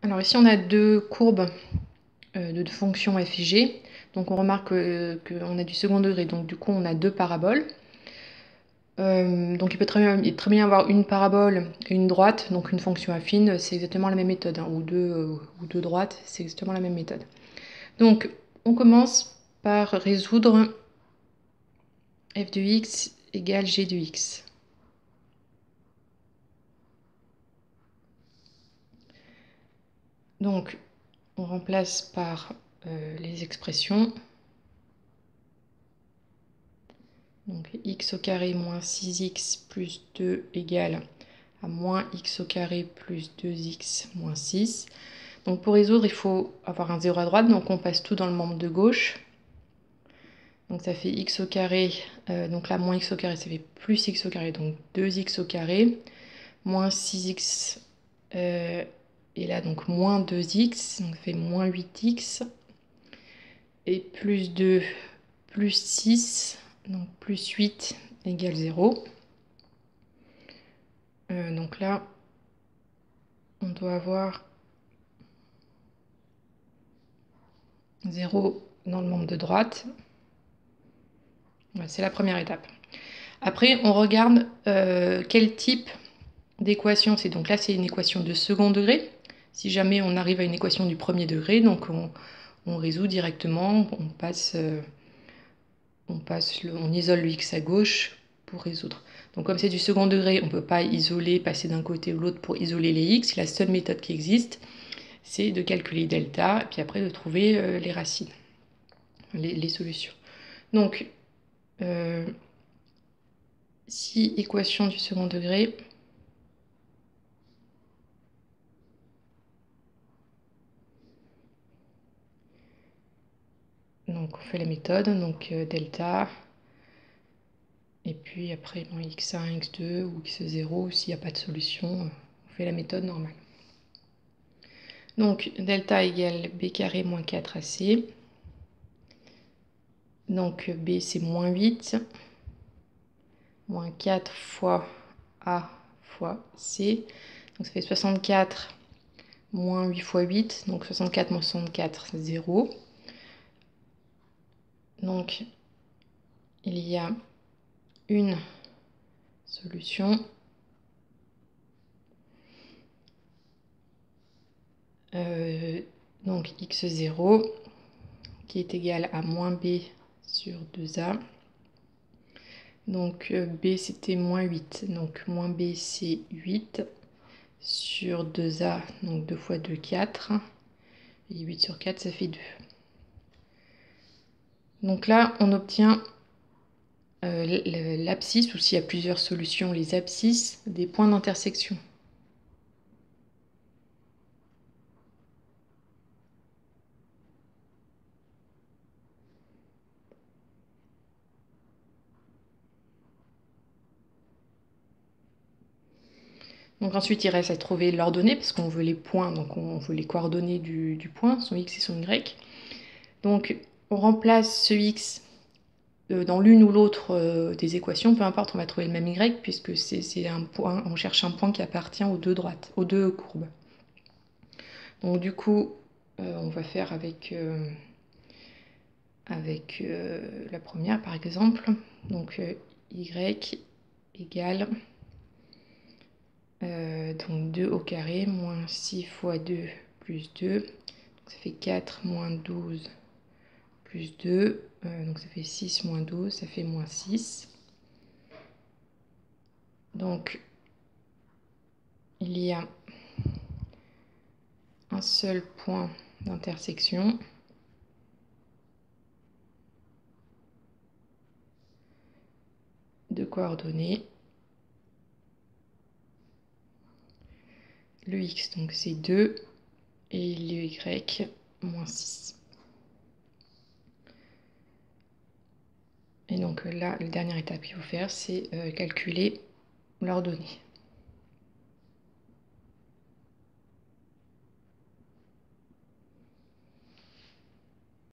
Alors ici, on a deux courbes de deux fonctions f et g. Donc on remarque qu'on a du second degré, donc du coup on a deux paraboles. Donc il peut très bien avoir une parabole et une droite, donc une fonction affine, c'est exactement la même méthode, hein, ou deux droites, c'est exactement la même méthode. Donc on commence par résoudre f de x égale g de x. Donc on remplace par les expressions. Donc x au carré moins 6x plus 2 égale à moins x au carré plus 2x moins 6. Donc pour résoudre, il faut avoir un 0 à droite, donc on passe tout dans le membre de gauche. Donc ça fait x au carré, donc là moins x au carré, ça fait plus x au carré, donc 2x au carré, moins 6x, et là donc moins 2x, donc ça fait moins 8x, et plus 2, plus 6, donc plus 8 égale 0. Donc là, on doit avoir 0 dans le membre de droite. Voilà, c'est la première étape. Après, on regarde quel type d'équation c'est. Donc là, c'est une équation de second degré. Si jamais on arrive à une équation du premier degré, donc on résout directement, on isole le x à gauche pour résoudre. Donc comme c'est du second degré, on ne peut pas isoler, passer d'un côté ou l'autre pour isoler les x. La seule méthode qui existe, c'est de calculer delta, et puis après de trouver les racines, les solutions. Donc, si équation du second degré, donc on fait la méthode, donc delta, et puis après bon, x1, x2 ou x0, s'il n'y a pas de solution, on fait la méthode normale. Donc delta égale b carré moins 4ac. Donc b c'est moins 8, moins 4 fois a fois c. Donc ça fait 64 moins 8 fois 8, donc 64 moins 64, 0. Donc il y a une solution. Donc x0 qui est égal à moins b sur 2a. Donc b c'était moins 8, donc moins b c'est 8 sur 2a, donc 2 fois 2, 4. Et 8 sur 4 ça fait 2. Donc là on obtient l'abscisse, ou s'il y a plusieurs solutions, les abscisses des points d'intersection. Donc ensuite, il reste à trouver l'ordonnée, parce qu'on veut les points, donc on veut les coordonnées du point, son x et son y. Donc on remplace ce x dans l'une ou l'autre des équations, peu importe, on va trouver le même y, puisque c'est un point, on cherche un point qui appartient aux deux droites, aux deux courbes. Donc du coup, on va faire avec la première, par exemple. Donc y égale donc 2 au carré, moins 6 fois 2 plus 2. Donc ça fait 4 moins 12 plus 2. Donc ça fait 6 moins 12, ça fait moins 6. Donc il y a un seul point d'intersection. De coordonnées. Le x, donc c'est 2, et le y, moins 6. Et donc là, la dernière étape qu'il faut faire, c'est calculer l'ordonnée.